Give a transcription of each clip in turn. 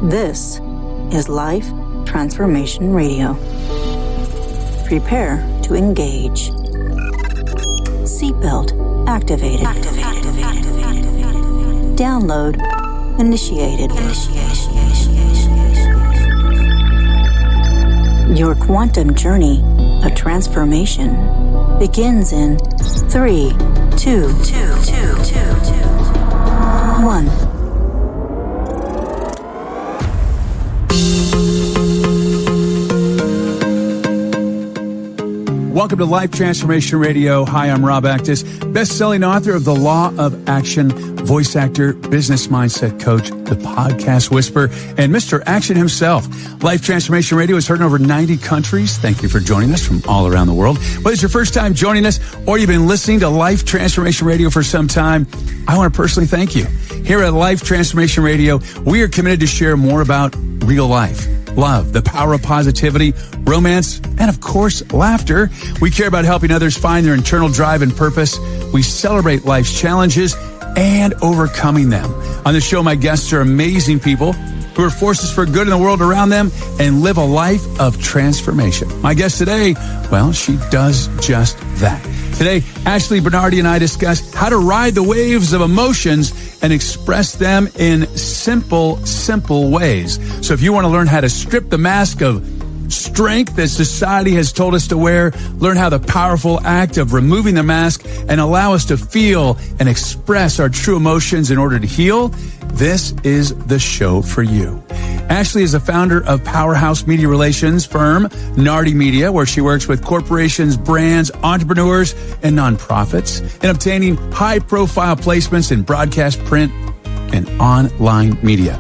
This is Life Transformation Radio. Prepare to engage. Seatbelt activated. Download initiated. Your quantum journey of transformation begins in 3, 2, 1. Welcome to Life Transformation Radio. Hi, I'm Rob Actis, best-selling author of The Law of Action, voice actor, business mindset coach, the podcast whisperer, and Mr. Action himself. Life Transformation Radio is heard in over 90 countries. Thank you for joining us from all around the world. Whether it's your first time joining us or you've been listening to Life Transformation Radio for some time, I want to personally thank you. Here at Life Transformation Radio, we are committed to share more about real life, love, the power of positivity, romance, and of course, laughter. We care about helping others find their internal drive and purpose. We celebrate life's challenges and overcoming them. On the show, my guests are amazing people who are forces for good in the world around them and live a life of transformation. My guest today, well, she does just that. Today, Ashley, Bernardi, and I discuss how to ride the waves of emotions and express them in simple ways. So if you want to learn how to strip the mask of strength that society has told us to wear, learn how the powerful act of removing the mask and allow us to feel and express our true emotions in order to heal, this is the show for you. Ashley is the founder of powerhouse media relations firm Nardi Media, where she works with corporations, brands, entrepreneurs, and nonprofits in obtaining high-profile placements in broadcast, print, and online media.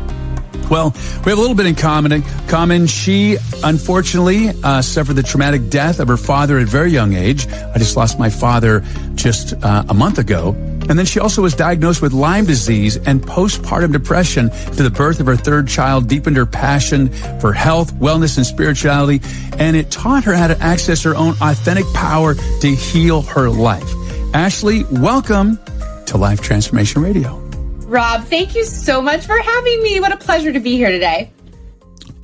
Well, we have a little bit in common. She, unfortunately, suffered the traumatic death of her father at a very young age. I just lost my father just a month ago. And then she also was diagnosed with Lyme Disease and postpartum depression to the birth of her third child, deepened her passion for health, wellness, and spirituality. And it taught her how to access her own authentic power to heal her life. Ashley, welcome to Life Transformation Radio. Rob, thank you so much for having me. What a pleasure to be here today.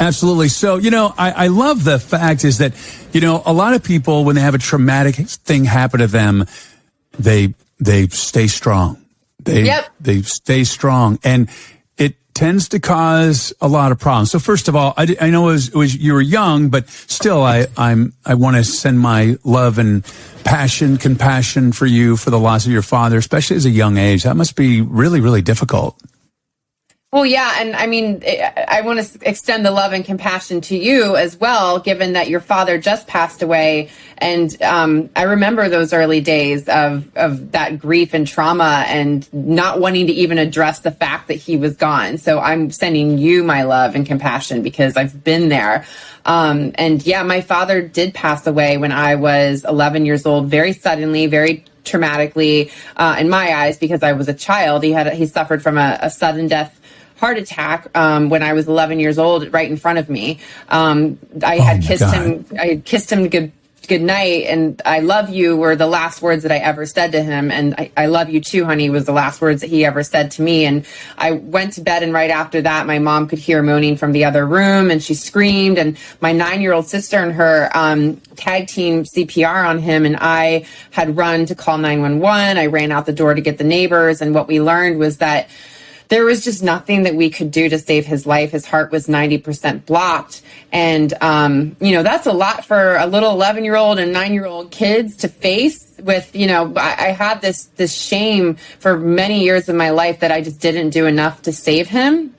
Absolutely. So, I love the fact is that, a lot of people, when they have a traumatic thing happen to them, they stay strong. They stay strong. And it tends to cause a lot of problems. So first of all, I know it was you were young, but still I want to send my love and compassion for you for the loss of your father, especially as a young age. That must be really, really difficult. Well, yeah. And I mean, I want to extend the love and compassion to you as well, given that your father just passed away. And I remember those early days of that grief and trauma and not wanting to even address the fact that he was gone. So I'm sending you my love and compassion because I've been there. And yeah, my father did pass away when I was 11 years old, very suddenly, very traumatically, in my eyes, because I was a child. He suffered from a sudden death heart attack when I was 11 years old, right in front of me. I had kissed him good night, and I love you were the last words that I ever said to him. And I love you too, honey, was the last words that he ever said to me. And I went to bed, and right after that, my mom could hear moaning from the other room, and she screamed. And my 9-year-old sister and her tag team CPR on him, and I had run to call 911. I ran out the door to get the neighbors, and what we learned was that there was just nothing that we could do to save his life. His heart was 90% blocked. And, that's a lot for a little 11-year-old and 9-year-old kids to face with, I had this shame for many years of my life that I just didn't do enough to save him.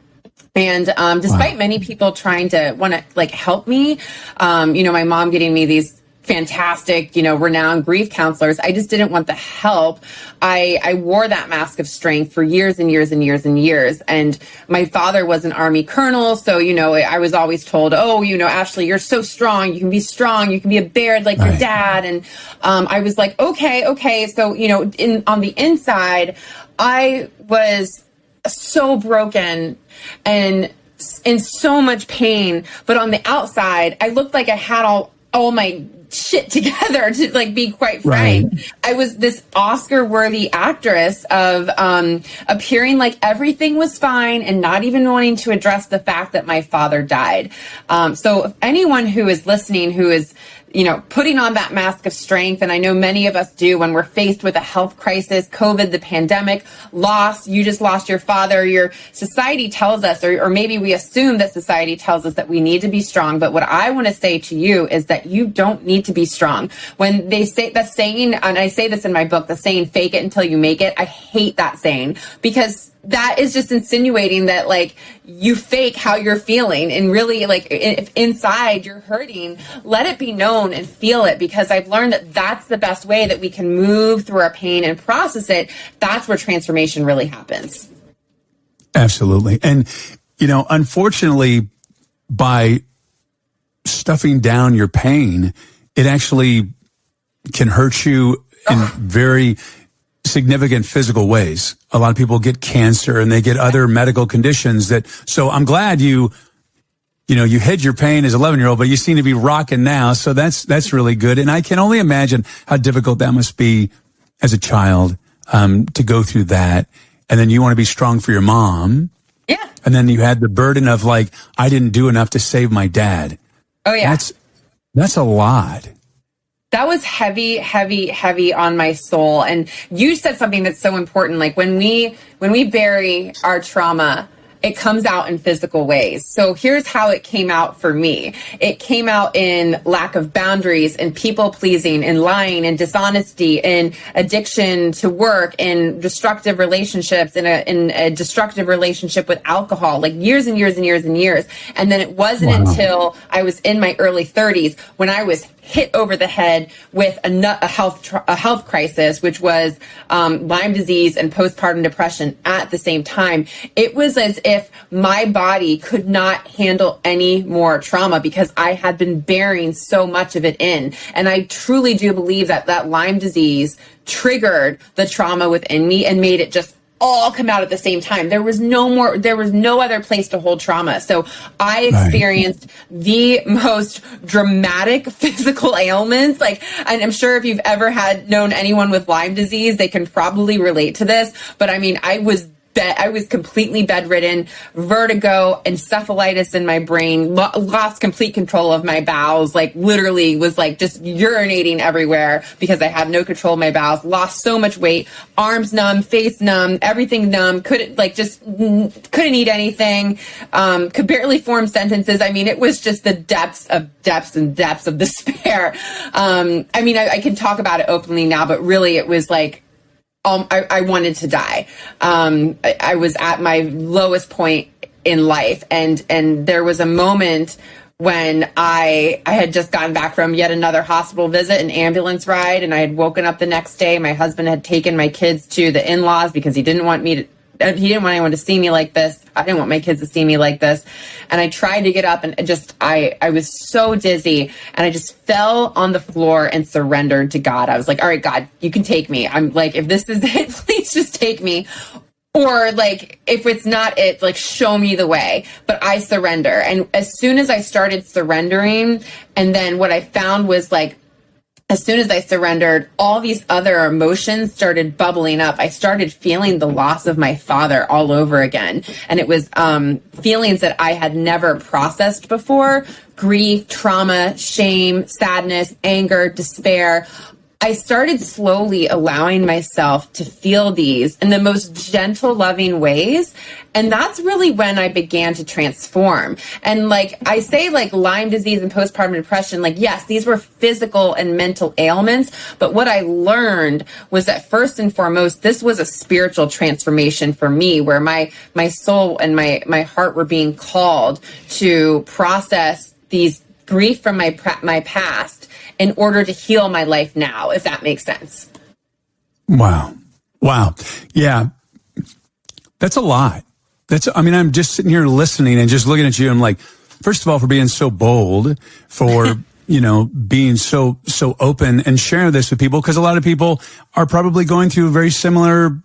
And despite many people trying to want to help me, my mom getting me these fantastic, renowned grief counselors, I just didn't want the help. I wore that mask of strength for years and years and years and years. And my father was an Army colonel. So, I was always told, Ashley, you're so strong. You can be strong. You can be a bear like your dad. And I was like, okay. So, on the inside, I was so broken and in so much pain. But on the outside, I looked like I had all my shit together, to like be quite frank. Right. I was this Oscar-worthy actress of appearing like everything was fine and not even wanting to address the fact that my father died. So if anyone who is listening, who is, you know, putting on that mask of strength, and I know many of us do when we're faced with a health crisis, COVID, the pandemic, loss, you just lost your father, your society tells us, or maybe we assume that society tells us that we need to be strong. But what I want to say to you is that you don't need to be strong. When they say the saying, and I say this in my book, the saying, fake it until you make it, I hate that saying, because that is just insinuating that like you fake how you're feeling, and really like if inside you're hurting, let it be known and feel it, because I've learned that that's the best way that we can move through our pain and process it. That's where transformation really happens. Absolutely. And, you know, unfortunately, by stuffing down your pain, it actually can hurt you in very significant physical ways. A lot of people get cancer and they get other medical conditions that, so I'm glad you hid your pain as 11-year-old, but you seem to be rocking now. So that's really good. And I can only imagine how difficult that must be as a child, to go through that. And then you want to be strong for your mom. Yeah. And then you had the burden of like, I didn't do enough to save my dad. Oh yeah. That's a lot. That was heavy, heavy, heavy on my soul. And you said something that's so important. Like when we bury our trauma, it comes out in physical ways. So here's how it came out for me. It came out in lack of boundaries, and people pleasing, and lying, and dishonesty, and addiction to work, and destructive relationships, in a destructive relationship with alcohol, like years and years and years and years. And then it wasn't until I was in my early 30s when I was hit over the head with a health crisis, which was Lyme disease and postpartum depression at the same time. It was as if my body could not handle any more trauma because I had been bearing so much of it in. And I truly do believe that Lyme disease triggered the trauma within me and made it just all come out at the same time. There was no other place to hold trauma. So I experienced the most dramatic physical ailments. Like, and I'm sure if you've ever known anyone with Lyme disease, they can probably relate to this. But I mean, I was completely bedridden, vertigo, encephalitis in my brain, lost complete control of my bowels, like literally was like just urinating everywhere because I had no control of my bowels, lost so much weight, arms numb, face numb, everything numb, couldn't eat anything, could barely form sentences. I mean, it was just the depths of despair. I mean, I can talk about it openly now, but really it was like, I wanted to die. I was at my lowest point in life. And there was a moment when I had just gotten back from yet another hospital visit, an ambulance ride, and I had woken up the next day. My husband had taken my kids to the in-laws because he didn't want anyone to see me like this. I didn't want my kids to see me like this. And I tried to get up and I was so dizzy, and I just fell on the floor and surrendered to God. I was like, all right, God, you can take me. I'm like, if this is it, please just take me. Or like, if it's not it, like show me the way, but I surrender. And as soon as I started surrendering, and then what I found was like, as soon as I surrendered, all these other emotions started bubbling up. I started feeling the loss of my father all over again. And it was feelings that I had never processed before: grief, trauma, shame, sadness, anger, despair. I started slowly allowing myself to feel these in the most gentle, loving ways. And that's really when I began to transform. And like I say, like Lyme disease and postpartum depression, like, yes, these were physical and mental ailments. But what I learned was that first and foremost, this was a spiritual transformation for me, where my soul and my heart were being called to process these grief from my past in order to heal my life now, if that makes sense. Wow. Yeah. That's a lot. I'm just sitting here listening and just looking at you. I'm like, first of all, for being so bold, for, being so open and sharing this with people, because a lot of people are probably going through a very similar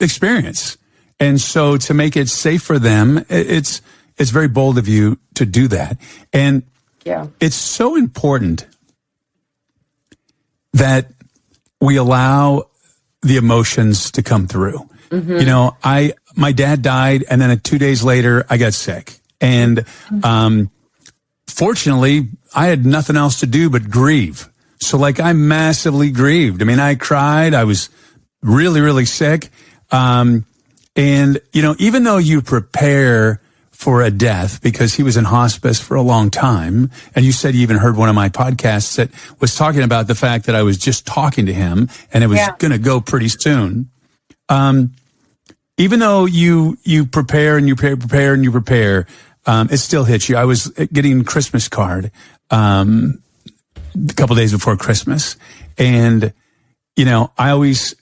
experience. And so to make it safe for them, it's very bold of you to do that. And you. It's so important that we allow the emotions to come through. You know, my dad died, and then 2 days later, I got sick. And fortunately, I had nothing else to do but grieve. So, like, I massively grieved. I mean, I cried. I was really, really sick. And, you know, even though you prepare for a death, because he was in hospice for a long time, and you said you even heard one of my podcasts that was talking about the fact that I was just talking to him, and it was going to go pretty soon. Even though you prepare and you prepare and you prepare, it still hits you. I was getting a Christmas card a couple days before Christmas, and you know, I always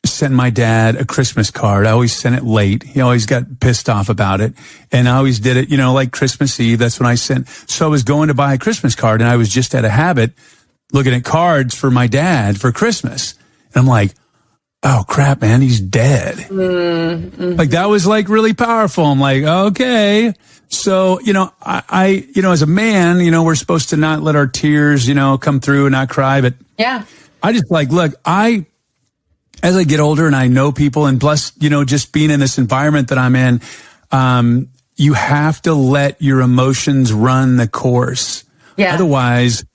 sent my dad a Christmas card. I always sent it late. He always got pissed off about it, and I always did it, you know, like Christmas Eve. That's when I sent. So I was going to buy a Christmas card, and I was just at a habit looking at cards for my dad for Christmas, and I'm like, oh crap, man, he's dead. Like, that was like really powerful. I'm like, okay. So, you know, I, you know, as a man, you know, we're supposed to not let our tears, you know, come through and not cry. But I just like, look, as I get older and I know people, and plus, you know, just being in this environment that I'm in, you have to let your emotions run the course. Otherwise,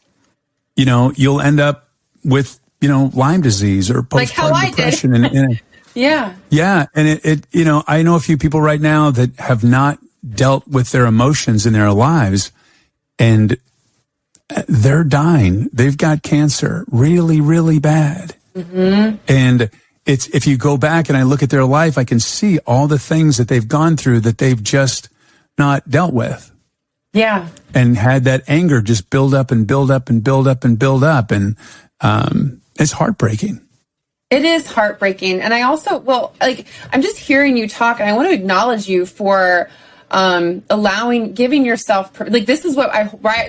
you know, you'll end up with, you know, Lyme disease or postpartum depression. And Yeah. And it, you know, I know a few people right now that have not dealt with their emotions in their lives, and they're dying. They've got cancer really, really bad. And it's, if you go back and I look at their life, I can see all the things that they've gone through that they've just not dealt with. And had that anger just build up and build up and build up and build up. And, it's heartbreaking. It is heartbreaking. And I also, well, like, I'm just hearing you talk, and I want to acknowledge you for giving yourself, like, this is what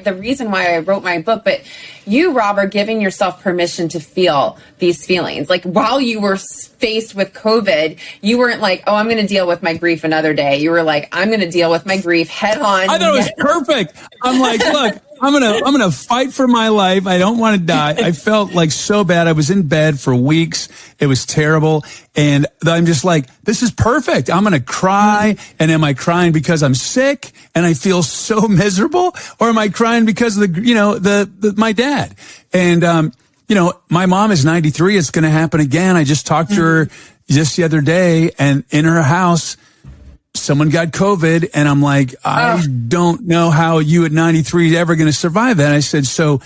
the reason why I wrote my book, but you, Rob, are giving yourself permission to feel these feelings. Like, while you were faced with COVID, you weren't like, oh, I'm going to deal with my grief another day. You were like, I'm going to deal with my grief head on. I thought it was perfect. I'm like, look, I'm going to fight for my life. I don't want to die. I felt like so bad. I was in bed for weeks. It was terrible. And I'm just like, this is perfect. I'm going to cry. And am I crying because I'm sick and I feel so miserable? Or am I crying because of the, you know, my dad? And, you know, my mom is 93. It's going to happen again. I just talked to her just the other day, and in her house, someone got COVID, and I'm like, I don't know how you at 93 ever going to survive that. I said, so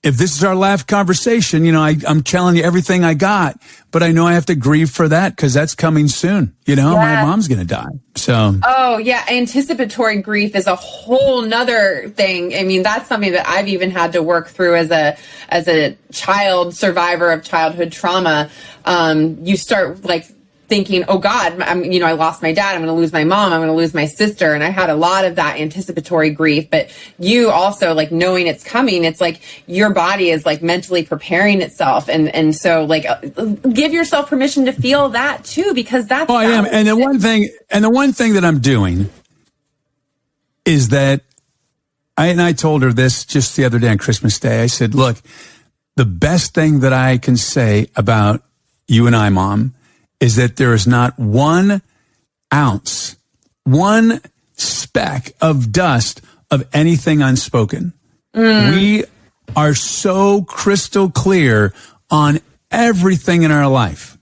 if this is our last conversation, you know, I'm telling you everything I got, but I know I have to grieve for that because that's coming soon. You know, my mom's going to die. So. Oh yeah. Anticipatory grief is a whole nother thing. I mean, that's something that I've even had to work through as a child survivor of childhood trauma. You start like thinking, oh God, I lost my dad. I'm going to lose my mom. I'm going to lose my sister. And I had a lot of that anticipatory grief, but you also, like, knowing it's coming, it's like your body is like mentally preparing itself. And so, like, give yourself permission to feel that too, because that's, I am. And the one thing that I'm doing is that I told her this just the other day on Christmas Day. I said, look, the best thing that I can say about you and I, Mom, is that there is not 1 ounce, 1 speck of dust of anything unspoken. We are so crystal clear on everything in our life.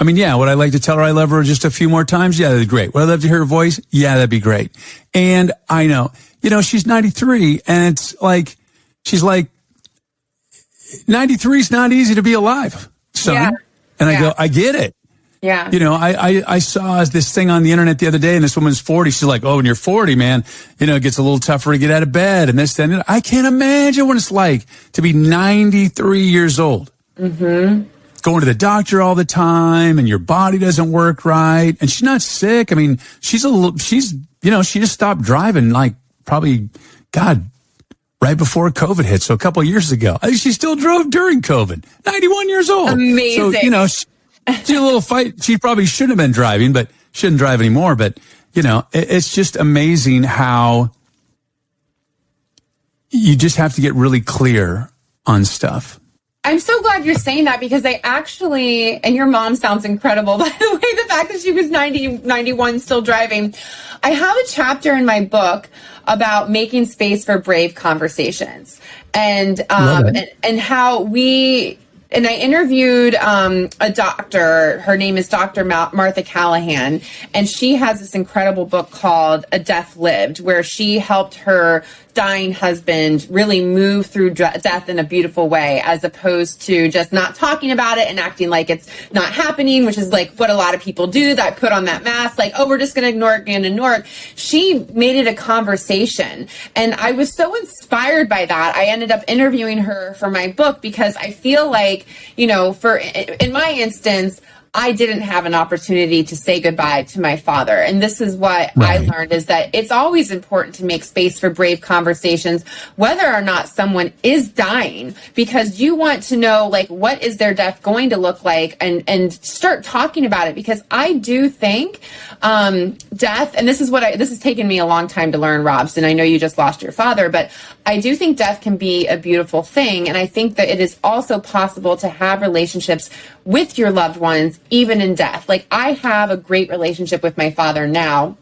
I mean, yeah, would I like to tell her I love her just a few more times? Yeah, that'd be great. Would I love to hear her voice? Yeah, that'd be great. And I know, you know, she's 93, and it's like, she's like, 93 is not easy to be alive, son. And I go, I get it. Yeah. You know, I saw this thing on the internet the other day, and this woman's 40. She's like, oh, when you're 40, man, you know, it gets a little tougher to get out of bed and this, that, and I can't imagine what it's like to be 93 years old. Going to the doctor all the time, and your body doesn't work right. And she's not sick. I mean, she just stopped driving, like, probably, God, right before COVID hit. So a couple of years ago. I think she still drove during COVID. 91 years old. Amazing. So, you know, she a little fight. She probably shouldn't have been driving, but shouldn't drive anymore. But, you know, it's just amazing how you just have to get really clear on stuff. I'm so glad you're saying that, because I actually, and your mom sounds incredible, by the way, the fact that she was 91, still driving. I have a chapter in my book about making space for brave conversations, and how and I interviewed a doctor. Her name is Dr. Martha Callahan, and she has this incredible book called A Death Lived, where she helped her dying husband really move through death in a beautiful way, as opposed to just not talking about it and acting like it's not happening, which is like what a lot of people do, that put on that mask, like, oh, we're just going to ignore it. She made it a conversation. And I was so inspired by that. I ended up interviewing her for my book, because I feel like, in my instance, I didn't have an opportunity to say goodbye to my father. And this is what I learned, is that it's always important to make space for brave conversations, whether or not someone is dying, because you want to know, like, what is their death going to look like, and start talking about it. Because I do think death, and this has taken me a long time to learn, Robson. I know you just lost your father, but I do think death can be a beautiful thing. And I think that it is also possible to have relationships with your loved ones, even in death. Like, I have a great relationship with my father now.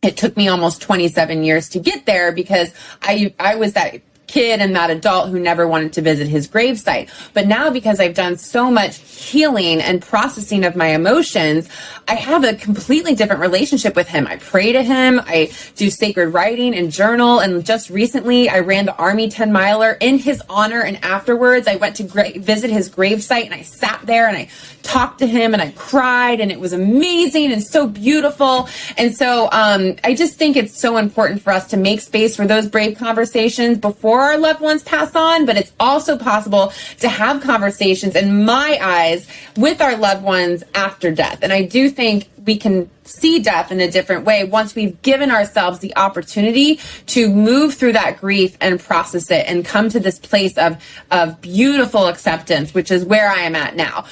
It took me almost 27 years to get there, because I was that kid and that adult who never wanted to visit his gravesite. But now, because I've done so much healing and processing of my emotions, I have a completely different relationship with him. I pray to him. I do sacred writing and journal. And just recently, I ran the Army 10-miler in his honor. And afterwards, I went to visit his gravesite, and I sat there and I talked to him and I cried, and it was amazing and so beautiful. And so I just think it's so important for us to make space for those brave conversations before our loved ones pass on. But it's also possible to have conversations, in my eyes, with our loved ones after death. And I do think we can see death in a different way once we've given ourselves the opportunity to move through that grief and process it and come to this place of beautiful acceptance, which is where I am at now.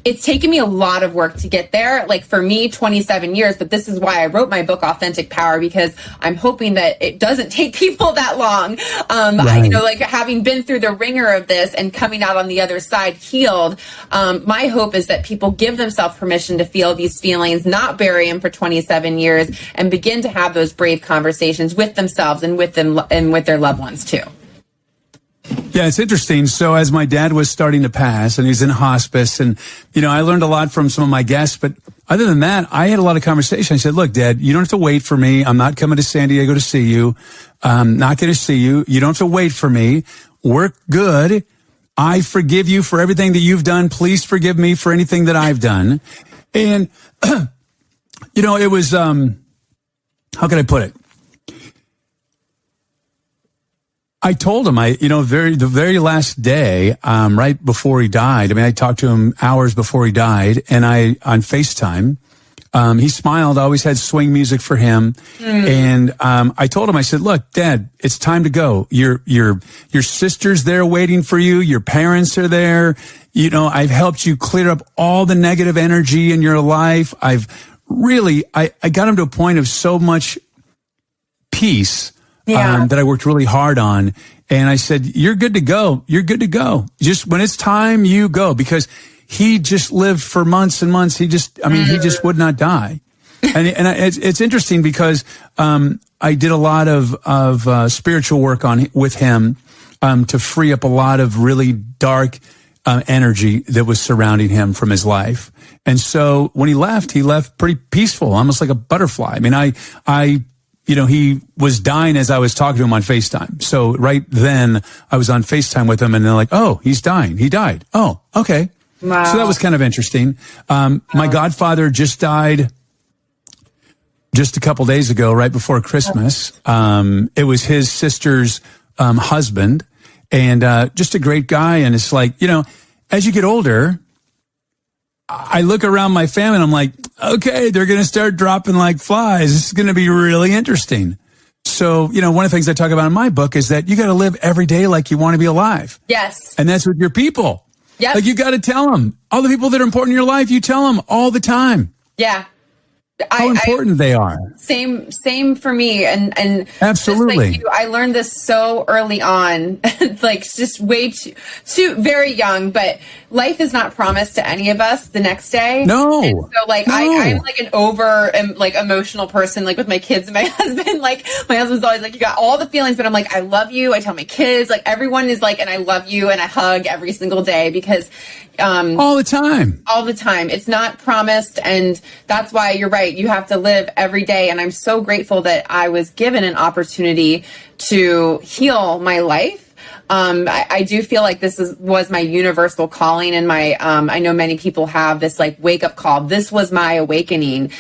It's taken me a lot of work to get there. Like, for me, 27 years, but this is why I wrote my book, Authentic Power, because I'm hoping that it doesn't take people that long. Like, having been through the ringer of this and coming out on the other side healed, my hope is that people give themselves permission to feel these feelings, not bury them for 27 years, and begin to have those brave conversations with themselves and with them and with their loved ones too. Yeah, it's interesting. So as my dad was starting to pass, and he's in hospice, and, I learned a lot from some of my guests, but other than that, I had a lot of conversation. I said, look, Dad, you don't have to wait for me. I'm not coming to San Diego to see you. I'm not going to see you. You don't have to wait for me. We're good. I forgive you for everything that you've done. Please forgive me for anything that I've done. And, it was, how can I put it? I told him, the very last day, right before he died, I talked to him hours before he died, and on FaceTime, he smiled. I always had swing music for him. And, I told him, I said, look, Dad, it's time to go. Your sister's there waiting for you. Your parents are there. I've helped you clear up all the negative energy in your life. I got him to a point of so much peace. That I worked really hard on. And I said, you're good to go. You're good to go. Just when it's time, you go. Because he just lived for months and months. He just would not die. And it's interesting because, I did a lot of spiritual work with him, to free up a lot of really dark, energy that was surrounding him from his life. And so when he left pretty peaceful, almost like a butterfly. He was dying as I was talking to him on FaceTime. So right then I was on FaceTime with him, and they're like, oh, he's dying. He died. Oh, okay. Wow. So that was kind of interesting. My godfather just died just a couple days ago, right before Christmas. It was his sister's husband, and just a great guy. And it's like, as you get older, I look around my family and I'm like, okay, they're going to start dropping like flies. This is going to be really interesting. So, one of the things I talk about in my book is that you got to live every day like you want to be alive. Yes. And that's with your people. Yeah. Like, you got to tell them. All the people that are important in your life, you tell them all the time. Yeah. how important they are. Same for me. And absolutely. Just like you, I learned this so early on, like just way too very young, but life is not promised to any of us the next day. No. And so like, no. I'm like an like emotional person, like with my kids and my husband. Like my husband's always like, you got all the feelings, but I'm like, I love you. I tell my kids, like everyone is like, and I love you, and I hug every single day because all the time. It's not promised. And that's why you're right. You have to live every day. And I'm so grateful that I was given an opportunity to heal my life. I do feel like this was my universal calling, and my, I know many people have this like wake up call. This was my awakening,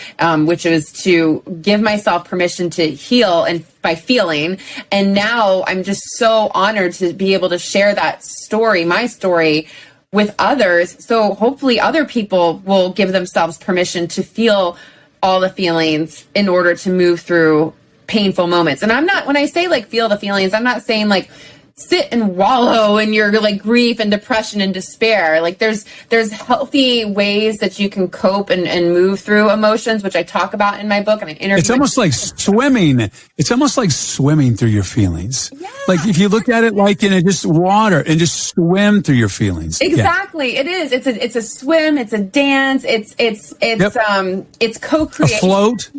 which is to give myself permission to heal and by feeling. And now I'm just so honored to be able to share that story, my story, with others. So hopefully other people will give themselves permission to feel all the feelings in order to move through painful moments. And when I say like feel the feelings, I'm not saying like sit and wallow in your like grief and depression and despair. Like there's healthy ways that you can cope and move through emotions, which I talk about in my book. And I interview. It's almost like swimming. It's almost like swimming through your feelings. Yeah. Like if you look at it like in just water and just swim through your feelings. Exactly. Yeah. It is. It's a swim. It's a dance. It's co-creation. A float.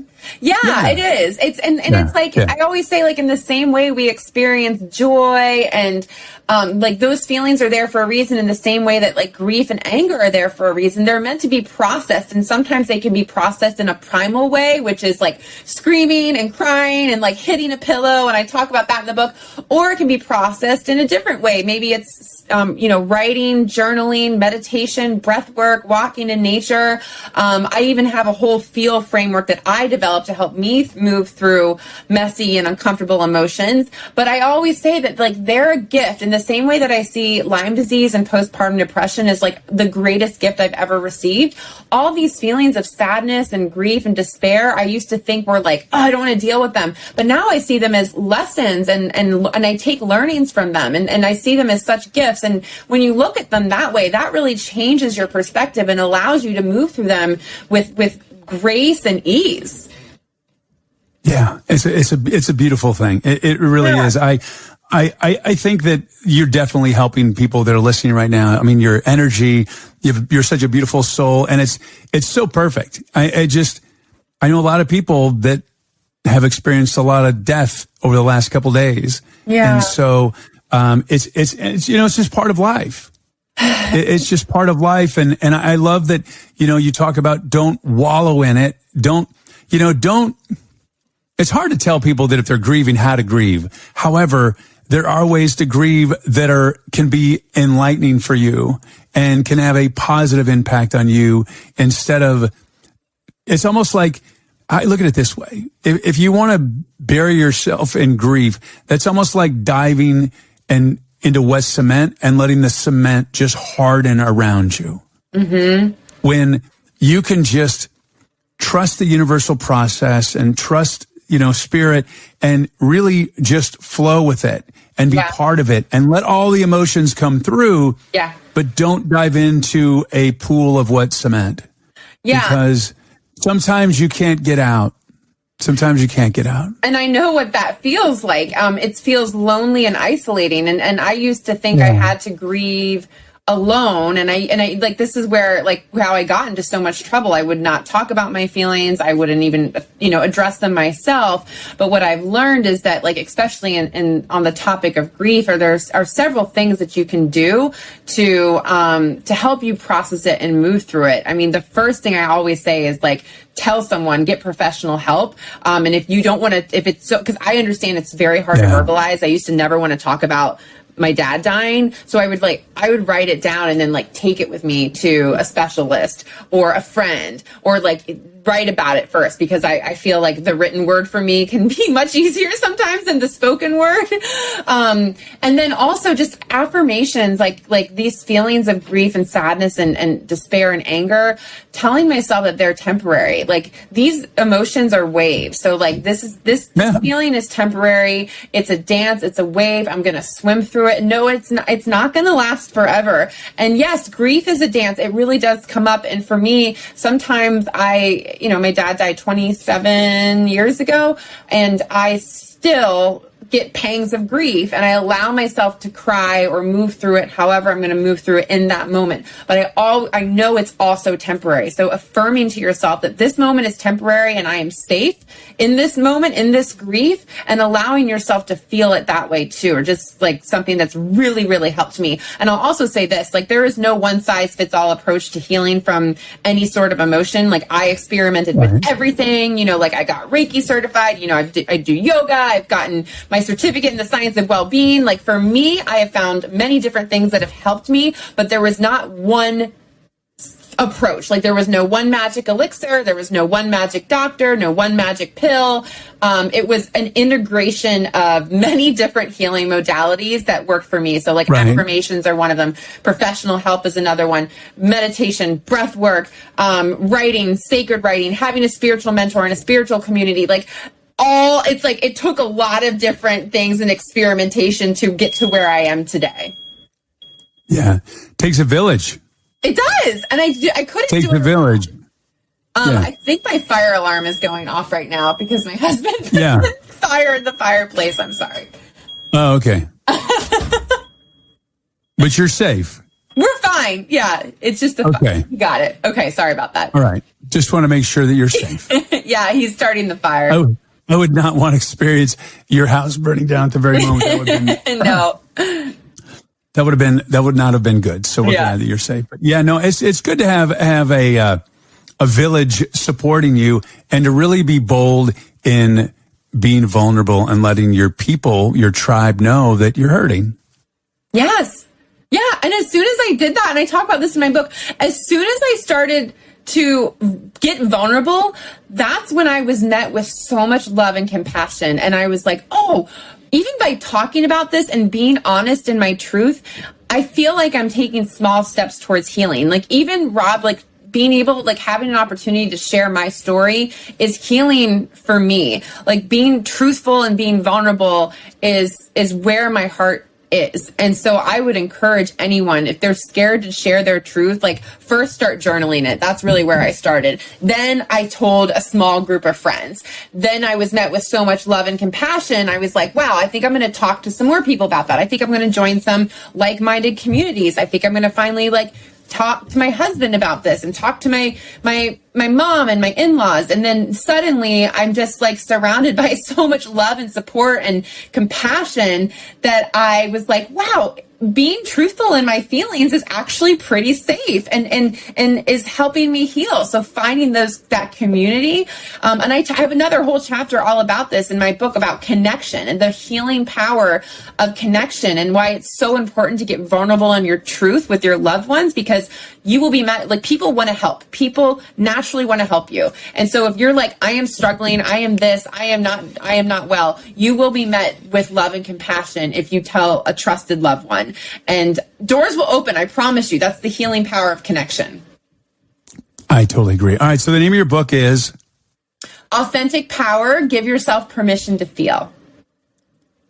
Yeah, it is. It's like, I always say, like, in the same way we experience joy and, like those feelings are there for a reason, in the same way that like grief and anger are there for a reason. They're meant to be processed. And sometimes they can be processed in a primal way, which is like screaming and crying and like hitting a pillow. And I talk about that in the book. Or it can be processed in a different way. Maybe it's, writing, journaling, meditation, breath work, walking in nature. I even have a whole feel framework that I developed to help me move through messy and uncomfortable emotions. But I always say that like they're a gift, in the same way that I see Lyme disease and postpartum depression as like the greatest gift I've ever received. All these feelings of sadness and grief and despair, I used to think were like, oh, I don't want to deal with them. But now I see them as lessons and I take learnings from them, and I see them as such gifts. And when you look at them that way, that really changes your perspective and allows you to move through them with grace and ease. Yeah, it's a beautiful thing. It really is. I think that you're definitely helping people that are listening right now. I mean, your energy, you're such a beautiful soul, and it's so perfect. I know a lot of people that have experienced a lot of death over the last couple of days. Yeah. And so, it's just part of life. It's just part of life. And I love that, you talk about don't wallow in it. It's hard to tell people that if they're grieving, how to grieve. However, there are ways to grieve that can be enlightening for you and can have a positive impact on you instead of, it's almost like, I look at it this way. If you want to bury yourself in grief, that's almost like diving into wet cement and letting the cement just harden around you. Mm-hmm. When you can just trust the universal process and trust, spirit, and really just flow with it and be part of it and let all the emotions come through. Yeah. But don't dive into a pool of wet cement. Yeah. Because sometimes you can't get out. And I know what that feels like. It feels lonely and isolating. And I used to think I had to grieve alone. And I like, this is where, like, how I got into so much trouble. I would not talk about my feelings. I wouldn't even, address them myself. But what I've learned is that, like, especially on the topic of grief, there are several things that you can do to help you process it and move through it. I mean, the first thing I always say is, like, tell someone, get professional help. And if you don't want to, because I understand it's very hard to verbalize. I used to never want to talk about my dad dying. So I would write it down and then like take it with me to a specialist or a friend, or like write about it first, because I feel like the written word for me can be much easier sometimes than the spoken word. And then also just affirmations, like these feelings of grief and sadness and despair and anger, telling myself that they're temporary. Like, these emotions are waves. So like this feeling is temporary. It's a dance. It's a wave. I'm going to swim through it. No, it's not going to last forever. And yes, grief is a dance. It really does come up. And for me, sometimes my dad died 27 years ago, and I still get pangs of grief, and I allow myself to cry or move through it however I'm going to move through it in that moment. But I know it's also temporary. So affirming to yourself that this moment is temporary and I am safe in this moment, in this grief, and allowing yourself to feel it that way too, or just like something that's really, really helped me. And I'll also say this, like there is no one size fits all approach to healing from any sort of emotion. Like I experimented with everything, like I got Reiki certified, I do yoga, I've gotten my certificate in the science of well-being. Like for me, I have found many different things that have helped me, but there was not one approach. Like there was no one magic elixir, there was no one magic doctor, no one magic pill. It was an integration of many different healing modalities that worked for me. So like affirmations are one of them, professional help is another one, meditation, breath work, writing, sacred writing, having a spiritual mentor and a spiritual community. It's like it took a lot of different things and experimentation to get to where I am today. Yeah. Takes a village. It does. And I couldn't Takes do it. a village. I think my fire alarm is going off right now because my husband put fire in the fireplace. I'm sorry. Oh, okay. But you're safe. We're fine. Yeah. It's just the fire. You got it. Okay. Sorry about that. All right. Just want to make sure that you're safe. Yeah. He's starting the fire. I would not want to experience your house burning down at the very moment. That would have been, no. That would not have been good. So we're glad that you're safe. But it's good to have a village supporting you and to really be bold in being vulnerable and letting your people, your tribe know that you're hurting. Yes. Yeah. And as soon as I did that, and I talk about this in my book, as soon as I started to get vulnerable, that's when I was met with so much love and compassion. And I was like, oh, even by talking about this and being honest in my truth, I feel like I'm taking small steps towards healing. Like even Rob, like being able, like having an opportunity to share my story is healing for me. Like being truthful and being vulnerable is where my heart is. And so I would encourage anyone, if they're scared to share their truth, like first start journaling it. That's really where I started. Then I told a small group of friends. Then I was met with so much love and compassion. I was like, wow, I think I'm going to talk to some more people about that. I think I'm going to join some like-minded communities. I think I'm going to finally talk to my husband about this and talk to my mom and my in-laws. And then suddenly I'm just surrounded by so much love and support and compassion that I was like, wow, being truthful in my feelings is actually pretty safe and is helping me heal. So finding that community. And I have another whole chapter all about this in my book about connection and the healing power of connection and why it's so important to get vulnerable in your truth with your loved ones, because you will be met, people want to help. People naturally want to help you. And so if you're like, I am struggling, I am this, I am not well, you will be met with love and compassion if you tell a trusted loved one. And doors will open, I promise you. That's the healing power of connection. I totally agree. All right, so the name of your book is? Authentic Power, Give Yourself Permission to Feel.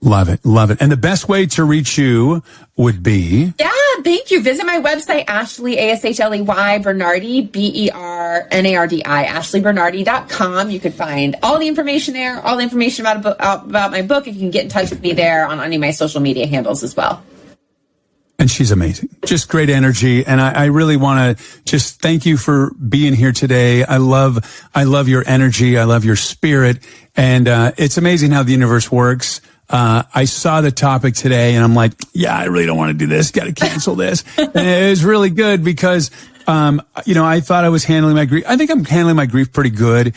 Love it, love it. And the best way to reach you would be? Yeah, thank you. Visit my website, Ashley, ASHLEY, Bernardi, BERNARDI, ashleybernardi.com. You could find all the information there, all the information about my book, and you can get in touch with me there on any of my social media handles as well. And she's amazing. Just great energy. And I really want to just thank you for being here today. I love your energy. I love your spirit. And it's amazing how the universe works. I saw the topic today and I'm like, yeah, I really don't want to do this. Got to cancel this. And it was really good because, I thought I was handling my grief. I think I'm handling my grief pretty good.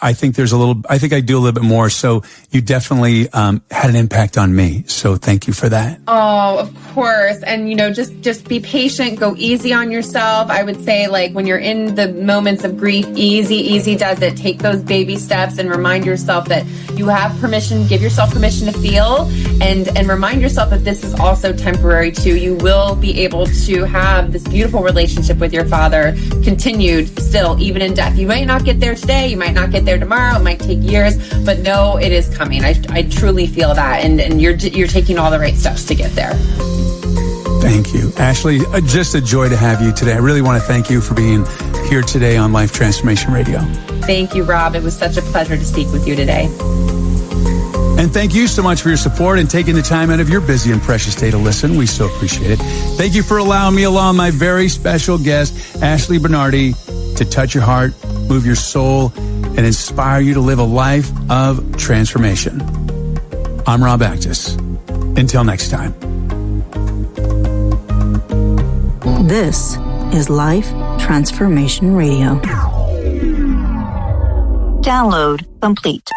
I think I do a little bit more. So you definitely, had an impact on me. So thank you for that. Oh, of course. And, just be patient, go easy on yourself. I would say when you're in the moments of grief, easy does it. Take those baby steps and remind yourself that you have permission, give yourself permission to feel and remind yourself that this is also temporary too. You will be able to have this beautiful relationship with your father continued still, even in death. You might not get there today. You might not get there tomorrow. It might take years, but no, it is coming. I truly feel that. And you're taking all the right steps to get there. Thank you, Ashley. Just a joy to have you today. I really want to thank you for being here today on Life Transformation Radio. Thank you, Rob. It was such a pleasure to speak with you today. And thank you so much for your support and taking the time out of your busy and precious day to listen. We so appreciate it. Thank you for allowing me, along my very special guest, Ashley Bernardi, to touch your heart, move your soul, and inspire you to live a life of transformation. I'm Rob Actis. Until next time. This is Life Transformation Radio. Download complete.